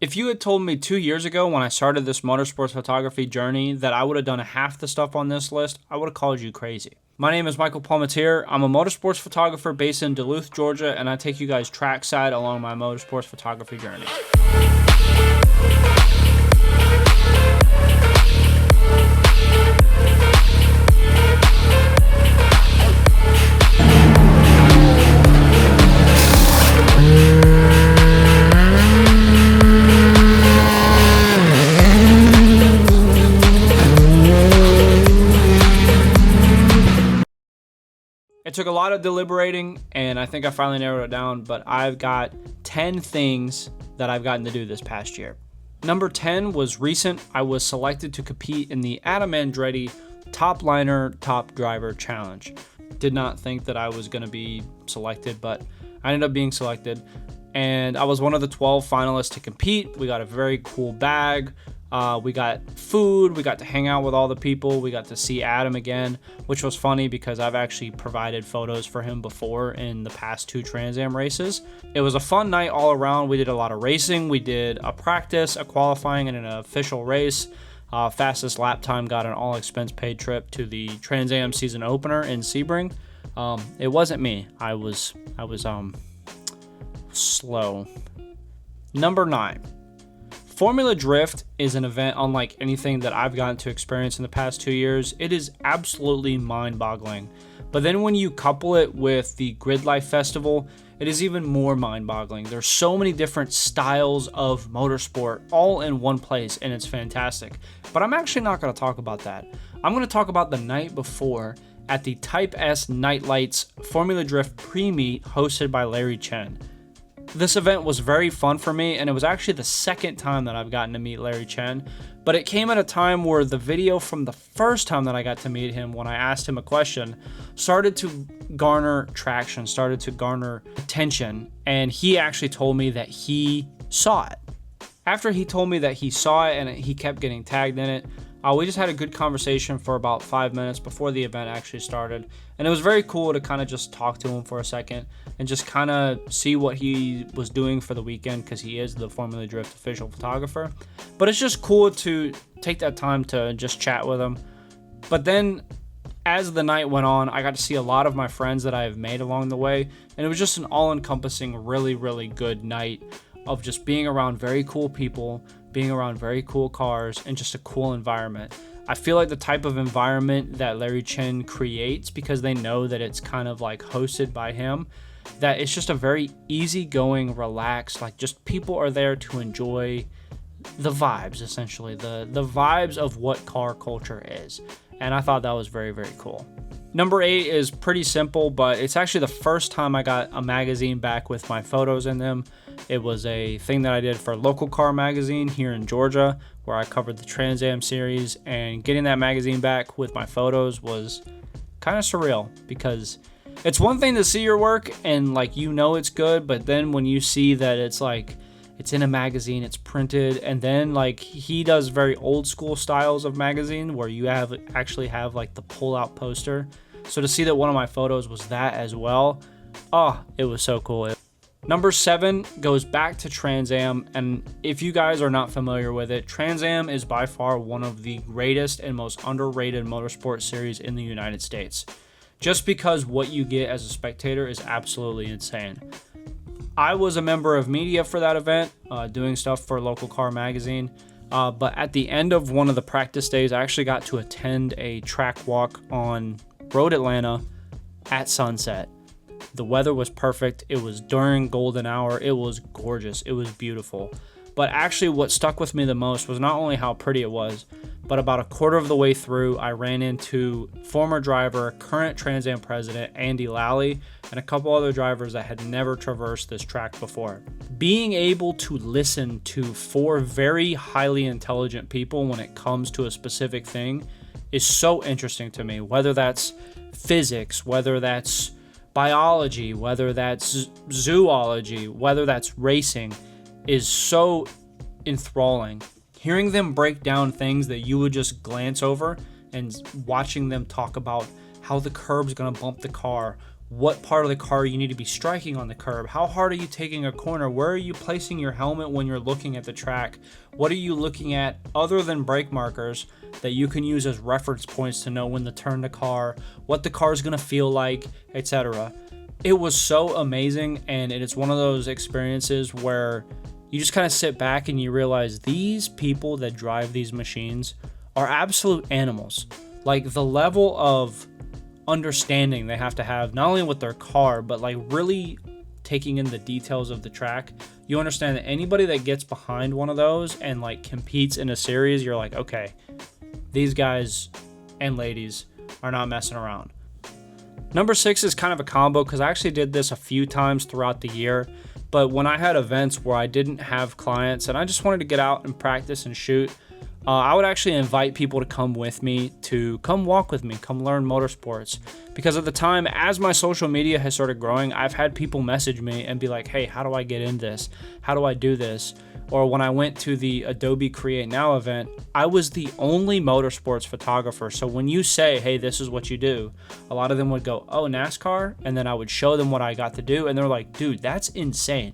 If you had told me 2 years ago when I started this motorsports photography journey that I would have done half the stuff on this list, I would have called you crazy. My name is Michael Palmatier. I'm a motorsports photographer based in Duluth, Georgia, and I take you guys trackside along my motorsports photography journey. It took a lot of deliberating, and I think I finally narrowed it down, but I've got 10 things that I've gotten to do this past year. Number 10 was recent. I was selected to compete in the Adam Andretti Top Liner Top Driver Challenge. Did not think that I was going to be selected, but I ended up being selected, and I was one of the 12 finalists to compete. We got a very cool bag. We got food, we got to hang out with all the people, we got to see Adam again, which was funny because I've actually provided photos for him before in the past 2 Trans Am races. It was a fun night all around. We did a lot of racing. We did a practice, a qualifying, and an official race. Fastest lap time got an all expense paid trip to the Trans Am season opener in Sebring. It wasn't me. I was slow. Number 9. Formula Drift is an event unlike anything that I've gotten to experience in the past 2 years. It is absolutely mind-boggling. But then when you couple it with the Grid Life Festival, it is even more mind-boggling. There's so many different styles of motorsport all in one place, and it's fantastic. But I'm actually not going to talk about that. I'm going to talk about the night before at the Type S Nightlights Formula Drift pre-meet hosted by Larry Chen. This event was very fun for me, and it was actually the second time that I've gotten to meet Larry Chen, but it came at a time where the video from the first time that I got to meet him when I asked him a question started to garner traction, started to garner attention, and he actually told me that he saw it. After he told me that he saw it and he kept getting tagged in it, we just had a good conversation for about 5 minutes before the event actually started. And it was very cool to kind of just talk to him for a second and just kind of see what he was doing for the weekend, because he is the Formula Drift official photographer. But it's just cool to take that time to just chat with him. But then as the night went on, I got to see a lot of my friends that I have made along the way. And it was just an all-encompassing, really, really good night of just being around very cool people, being around very cool cars, and just a cool environment. I feel like the type of environment that Larry Chen creates, because they know that it's kind of like hosted by him, that it's just a very easygoing, relaxed, like just people are there to enjoy the vibes, essentially, the vibes of what car culture is. And I thought that was very, very cool. Number 8 is pretty simple, but it's actually the first time I got a magazine back with my photos in them. It was a thing that I did for Local Car Magazine here in Georgia, where I covered the Trans Am series, and getting that magazine back with my photos was kind of surreal, because it's one thing to see your work and like it's good, but then when you see that it's like it's in a magazine, it's printed, and then like he does very old school styles of magazine where you actually have like the pull out poster. So to see that one of my photos was that as well, it was so cool. Number 7 goes back to Trans Am, and if you guys are not familiar with it, Trans Am is by far one of the greatest and most underrated motorsport series in the United States, just because what you get as a spectator is absolutely insane. I was a member of media for that event, doing stuff for Local Car Magazine, but at the end of one of the practice days, I actually got to attend a track walk on Road Atlanta at sunset. The weather was perfect. It was during golden hour. It was gorgeous. It was beautiful. But actually what stuck with me the most was not only how pretty it was, but about a quarter of the way through, I ran into former driver, current Trans Am president, Andy Lally, and a couple other drivers that had never traversed this track before. Being able to listen to 4 very highly intelligent people when it comes to a specific thing is so interesting to me, whether that's physics, whether that's biology, whether that's zoology, whether that's racing, is so enthralling. Hearing them break down things that you would just glance over and watching them talk about how the curb's gonna bump the car, what part of the car you need to be striking on the curb. How hard are you taking a corner? Where are you placing your helmet when you're looking at the track? What are you looking at other than brake markers that you can use as reference points to know when to turn the car, what the car is going to feel like, etc. It was so amazing, and it's one of those experiences where you just kind of sit back and you realize these people that drive these machines are absolute animals. Like, the level of understanding they have to have, not only with their car, but like really taking in the details of the track. You understand that anybody that gets behind one of those and like competes in a series, you're like, okay, these guys and ladies are not messing around. Number 6 is kind of a combo because I actually did this a few times throughout the year, but when I had events where I didn't have clients and I just wanted to get out and practice and shoot, I would actually invite people to come with me, to come walk with me, come learn motorsports. Because at the time, as my social media has started growing, I've had people message me and be like, hey, how do I get in this? How do I do this? Or when I went to the Adobe Create Now event, I was the only motorsports photographer. So when you say, hey, this is what you do, a lot of them would go, oh, NASCAR? And then I would show them what I got to do. And they're like, dude, that's insane.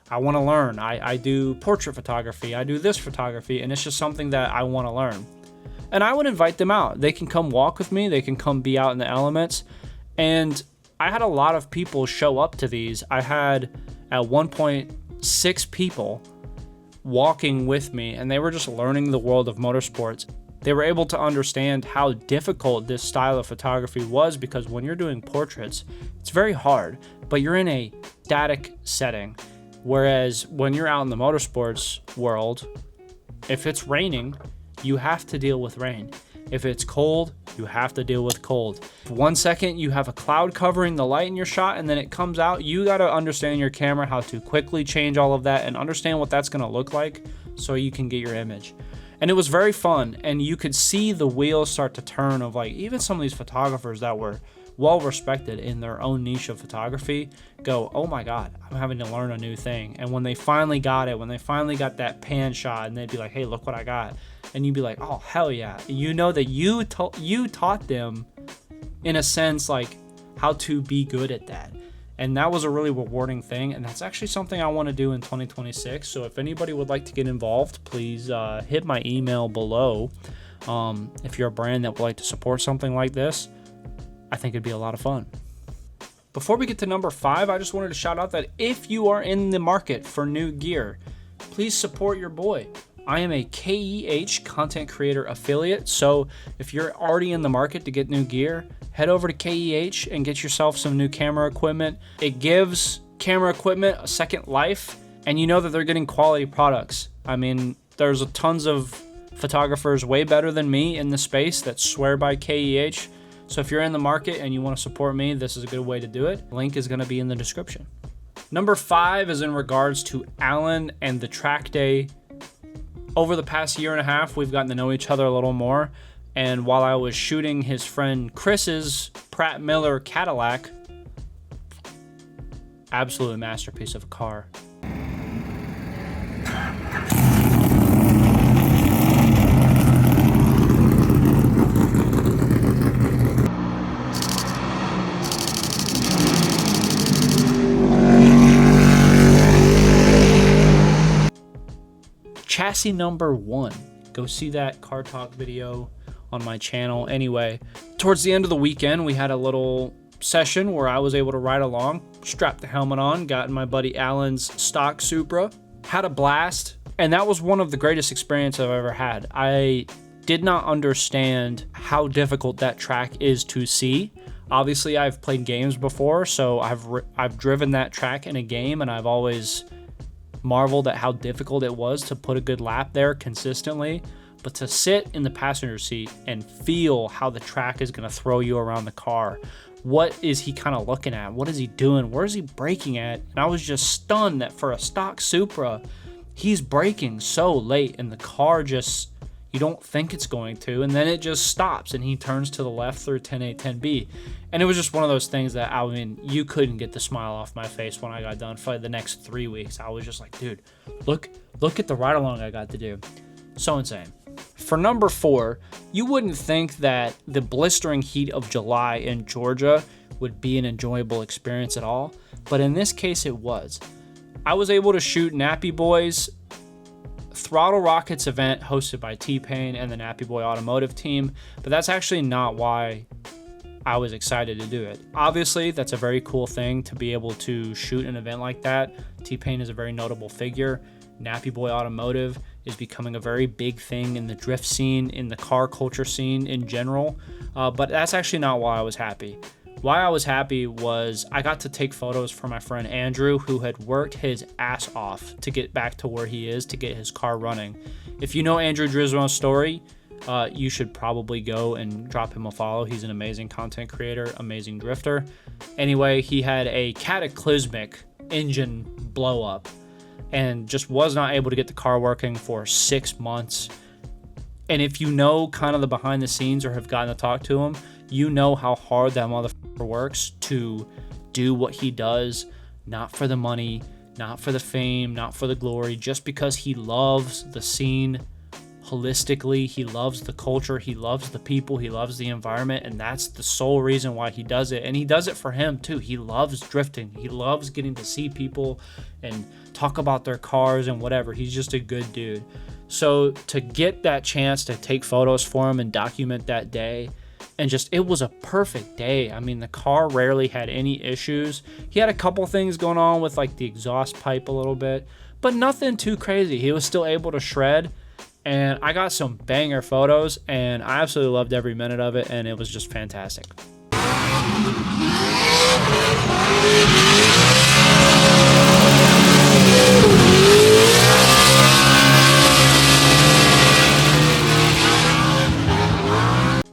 I want to learn. I do portrait photography. I do this photography, and it's just something that I want to learn. And I would invite them out. They can come walk with me. They can come be out in the elements. And I had a lot of people show up to these. I had at one point 6 people walking with me, and they were just learning the world of motorsports. They were able to understand how difficult this style of photography was, because when you're doing portraits, it's very hard, but you're in a static setting. Whereas when you're out in the motorsports world, if it's raining, you have to deal with rain. If it's cold, you have to deal with cold. 1 second you have a cloud covering the light in your shot, and then it comes out. You got to understand your camera, how to quickly change all of that and understand what that's going to look like so you can get your image. And it was very fun, and you could see the wheels start to turn of like even some of these photographers that were well respected in their own niche of photography go, oh my God, I'm having to learn a new thing. And when they finally got it, when they finally got that pan shot, and they'd be like, hey, look what I got. And you'd be like, oh, hell yeah. You know that you taught them, in a sense, like how to be good at that. And that was a really rewarding thing. And that's actually something I want to do in 2026. So if anybody would like to get involved, please hit my email below. If you're a brand that would like to support something like this, I think it'd be a lot of fun. Before we get to number 5, I just wanted to shout out that if you are in the market for new gear, please support your boy. I am a KEH content creator affiliate, so if you're already in the market to get new gear, head over to KEH and get yourself some new camera equipment. It gives camera equipment a second life, and you know that they're getting quality products. I mean, there's tons of photographers way better than me in the space that swear by KEH. So if you're in the market and you want to support me, this is a good way to do it. Link is going to be in the description. Number 5 is in regards to Alan and the track day. Over the past year and a half, we've gotten to know each other a little more. And while I was shooting his friend Chris's Pratt Miller Cadillac, absolute masterpiece of a car. Chassis number 1. Go see that car talk video on my channel. Anyway, towards the end of the weekend, we had a little session where I was able to ride along, strapped the helmet on, got in my buddy Alan's stock Supra, had a blast, and that was one of the greatest experiences I've ever had. I did not understand how difficult that track is to see. Obviously, I've played games before, so I've driven that track in a game, and I've always marveled at how difficult it was to put a good lap there consistently. But to sit in the passenger seat and feel how the track is going to throw you around the car, what is he kind of looking at? What is he doing? Where is he braking at? And I was just stunned that for a stock Supra, he's braking so late and the car just, you don't think it's going to, and then it just stops and he turns to the left through 10A, 10B. And it was just one of those things that, I mean, you couldn't get the smile off my face when I got done for the next 3 weeks. I was just like, dude, look at the ride along I got to do. So insane. For number 4, you wouldn't think that the blistering heat of July in Georgia would be an enjoyable experience at all. But in this case, it was. I was able to shoot Nappy Boy's Throttle Rockets event hosted by T-Pain and the Nappy Boy Automotive team, but that's actually not why I was excited to do it. Obviously, that's a very cool thing to be able to shoot an event like that. T-Pain is a very notable figure. Nappy Boy Automotive is becoming a very big thing in the drift scene, in the car culture scene in general, but that's actually not why I was happy. Why I was happy was I got to take photos for my friend Andrew, who had worked his ass off to get back to where he is, to get his car running. If you know Andrew Drismo's story, you should probably go and drop him a follow. He's an amazing content creator, amazing drifter. Anyway, he had a cataclysmic engine blow up and just was not able to get the car working for 6 months. And if you know kind of the behind the scenes or have gotten to talk to him, you know how hard that motherfucker works to do what he does, not for the money, not for the fame, not for the glory, just because he loves the scene holistically. He loves the culture, he loves the people, he loves the environment, and that's the sole reason why he does it. And he does it for him too. He loves drifting. He loves getting to see people and talk about their cars and whatever. He's just a good dude. So to get that chance to take photos for him and document that day, and just, it was a perfect day. I mean, the car rarely had any issues. He had a couple things going on with like the exhaust pipe a little bit, but nothing too crazy. He was still able to shred, and I got some banger photos, and I absolutely loved every minute of it, and it was just fantastic.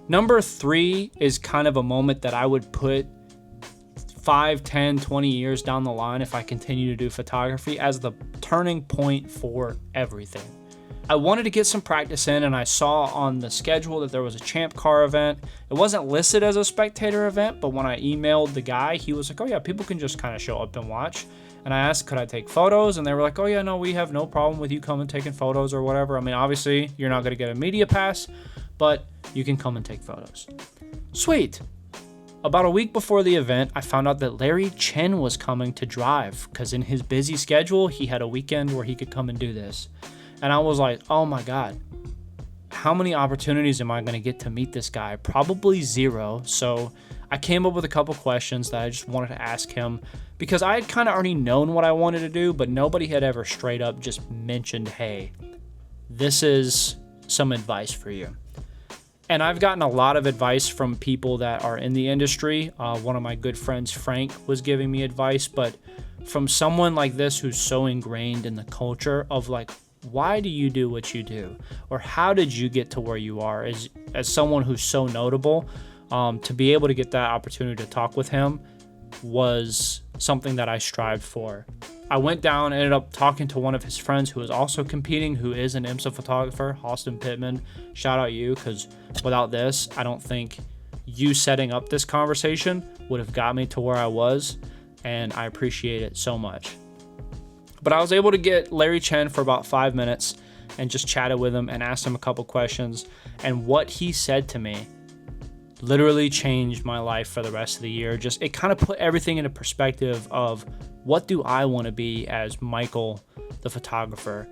Number 3 is kind of a moment that I would put 5, 10, 20 years down the line if I continue to do photography as the turning point for everything. I wanted to get some practice in, and I saw on the schedule that there was a Champ Car event. It wasn't listed as a spectator event, but when I emailed the guy, he was like, oh yeah, people can just kind of show up and watch. And I asked, could I take photos? And they were like, oh yeah, no, we have no problem with you coming taking photos or whatever. I mean, obviously, you're not going to get a media pass, but you can come and take photos. Sweet. About a week before the event, I found out that Larry Chen was coming to drive because in his busy schedule, he had a weekend where he could come and do this. And I was like, oh my God, how many opportunities am I going to get to meet this guy? Probably 0. So I came up with a couple questions that I just wanted to ask him because I had kind of already known what I wanted to do, but nobody had ever straight up just mentioned, hey, this is some advice for you. And I've gotten a lot of advice from people that are in the industry. One of my good friends, Frank, was giving me advice, but from someone like this who's so ingrained in the culture of like, why do you do what you do? Or how did you get to where you are? As someone who's so notable, to be able to get that opportunity to talk with him was something that I strived for. I went down, ended up talking to one of his friends who is also competing, who is an IMSA photographer, Austin Pittman. Shout out you, because without this, I don't think you setting up this conversation would have got me to where I was, and I appreciate it so much. But I was able to get Larry Chen for about 5 minutes and just chatted with him and asked him a couple questions, and what he said to me literally changed my life for the rest of the year. Just, it kind of put everything into perspective of what do I want to be as Michael, the photographer?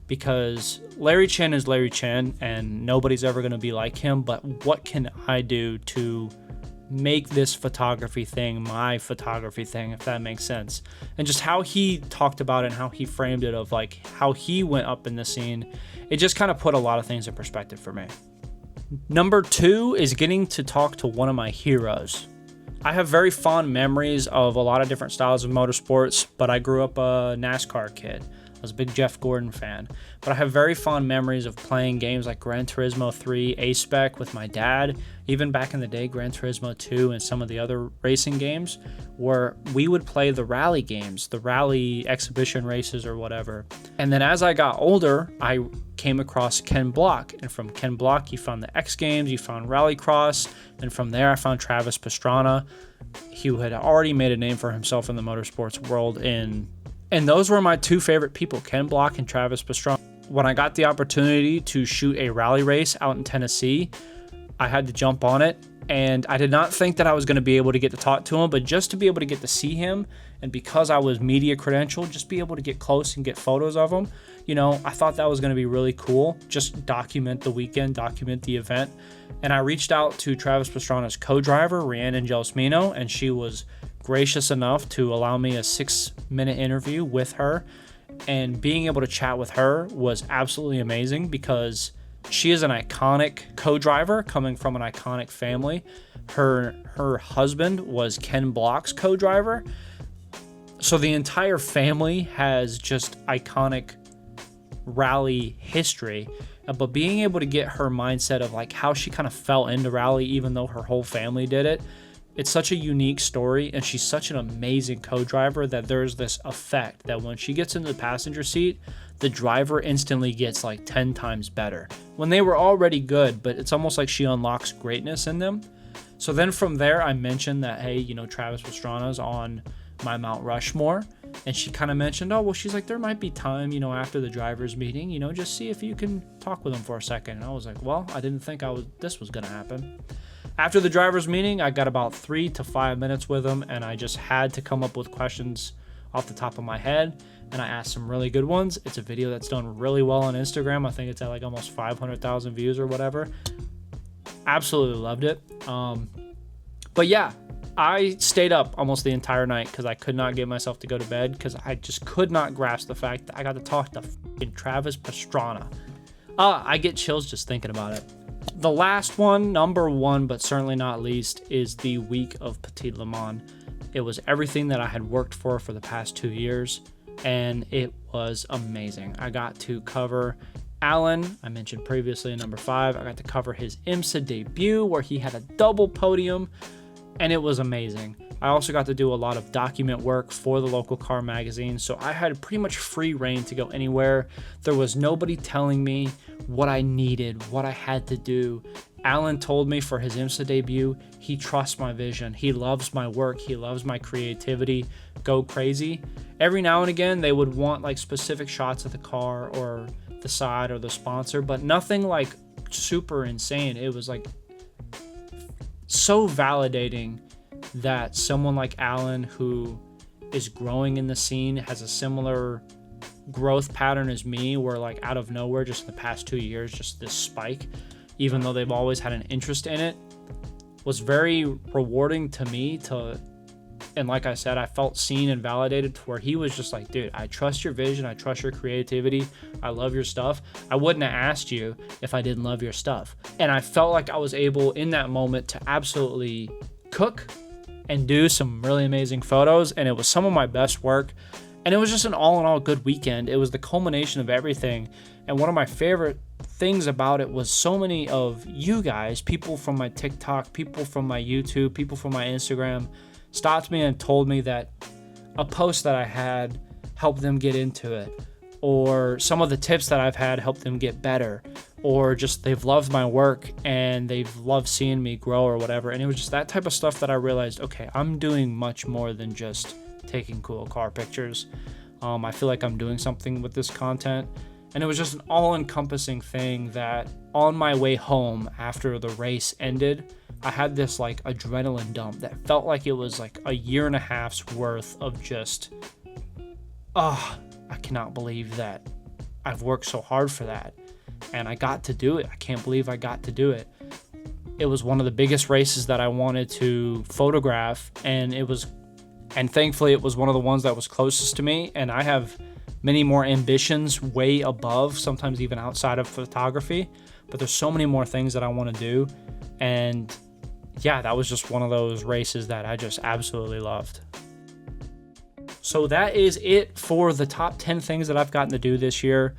Because Larry Chen is Larry Chen and nobody's ever going to be like him, but what can I do to make this photography thing my photography thing, if that makes sense? And just how he talked about it and how he framed it of like how he went up in the scene, it just kind of put a lot of things in perspective for me. Number 2 is getting to talk to one of my heroes. I have very fond memories of a lot of different styles of motorsports, but I grew up a NASCAR kid. I was a big Jeff Gordon fan, but I have very fond memories of playing games like Gran Turismo 3 A-Spec with my dad, even back in the day, Gran Turismo 2 and some of the other racing games, where we would play the rally games, the rally exhibition races or whatever. And then as I got older, I came across Ken Block, and from Ken Block, you found the X Games, you found Rallycross, and from there I found Travis Pastrana. He had already made a name for himself in the motorsports world, and those were my 2 favorite people, Ken Block and Travis Pastrana. When I got the opportunity to shoot a rally race out in Tennessee, I had to jump on it, and I did not think that I was going to be able to get to talk to him, but just to be able to get to see him, and because I was media credentialed, just be able to get close and get photos of him, you know, I thought that was going to be really cool. Just document the weekend, document the event. And I reached out to Travis Pastrana's co-driver, Rhiannon Gelsomino, and she was gracious enough to allow me a 6-minute interview with her. And being able to chat with her was absolutely amazing because she is an iconic co-driver coming from an iconic family. Her husband was Ken Block's co-driver. So the entire family has just iconic rally history. But being able to get her mindset of like how she kind of fell into rally, even though her whole family did it, it's such a unique story, and she's such an amazing co-driver that there's this effect that when she gets into the passenger seat, the driver instantly gets like 10 times better. When they were already good, but it's almost like she unlocks greatness in them. So then from there, I mentioned that, hey, you know, Travis Pastrana's on my Mount Rushmore. And she kind of mentioned, oh, well, she's like, there might be time, you know, after the driver's meeting, you know, just see if you can talk with him for a second. And I was like, well, I didn't think this was going to happen. After the driver's meeting, I got about 3 to 5 minutes with him, and I just had to come up with questions off the top of my head, and I asked some really good ones. It's a video that's done really well on Instagram. I think it's at like almost 500,000 views or whatever. Absolutely loved it. But yeah, I stayed up almost the entire night because I could not get myself to go to bed because I just could not grasp the fact that I got to talk to Travis Pastrana. I get chills just thinking about it. The last one, number one, but certainly not least, is the week of Petit Le Mans. It was everything that I had worked for the past 2 years, and it was amazing. I got to cover Alan, I mentioned previously in number 5. I got to cover his IMSA debut where he had a double podium, and it was amazing. I also got to do a lot of document work for the local car magazine, so I had pretty much free reign to go anywhere. There was nobody telling me what I needed, what I had to do. Alan told me for his IMSA debut, he trusts my vision. He loves my work. He loves my creativity. Go crazy. Every now and again, they would want like specific shots of the car or the side or the sponsor, but nothing like super insane. It was like so validating that someone like Alan, who is growing in the scene, has a similar growth pattern as me, where like out of nowhere, just in the past 2 years, just this spike, even though they've always had an interest in it, was very rewarding to me and like I said, I felt seen and validated to where he was just like, dude, I trust your vision. I trust your creativity. I love your stuff. I wouldn't have asked you if I didn't love your stuff. And I felt like I was able in that moment to absolutely cook and do some really amazing photos. And it was some of my best work. And it was just an all in all good weekend. It was the culmination of everything. And one of my favorite things about it was so many of you guys, people from my TikTok, people from my YouTube, people from my Instagram, stopped me and told me that a post that I had helped them get into it, or some of the tips that I've had helped them get better, or just they've loved my work and they've loved seeing me grow or whatever. And it was just that type of stuff that I realized, okay, I'm doing much more than just taking cool car pictures. I feel like I'm doing something with this content. And it was just an all-encompassing thing that on my way home after the race ended, I had this like adrenaline dump that felt like it was like a year and a half's worth of just, I cannot believe that I've worked so hard for that. And I got to do it. I can't believe I got to do it. It was one of the biggest races that I wanted to photograph, and thankfully it was one of the ones that was closest to me. And I have many more ambitions way above, sometimes even outside of photography, but there's so many more things that I want to do. And yeah, that was just one of those races that I just absolutely loved. So that is it for the top 10 things that I've gotten to do this year.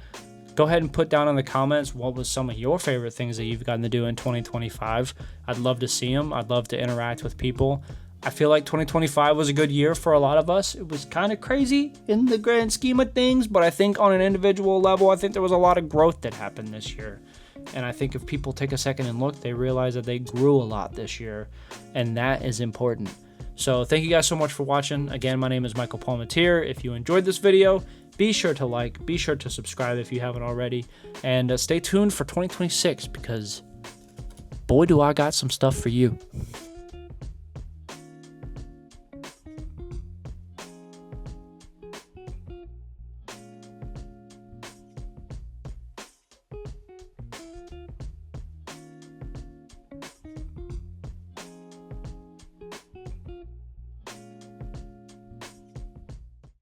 Go ahead and put down in the comments what was some of your favorite things that you've gotten to do in 2025. I'd love to see them. I'd love to interact with people. I feel like 2025 was a good year for a lot of us. It was kind of crazy in the grand scheme of things, but I think on an individual level, I think there was a lot of growth that happened this year. And I think if people take a second and look, they realize that they grew a lot this year, and that is important. So thank you guys so much for watching. Again, my name is Michael Palmatier. If you enjoyed this video, be sure to like, be sure to subscribe if you haven't already, and stay tuned for 2026 because boy, do I got some stuff for you.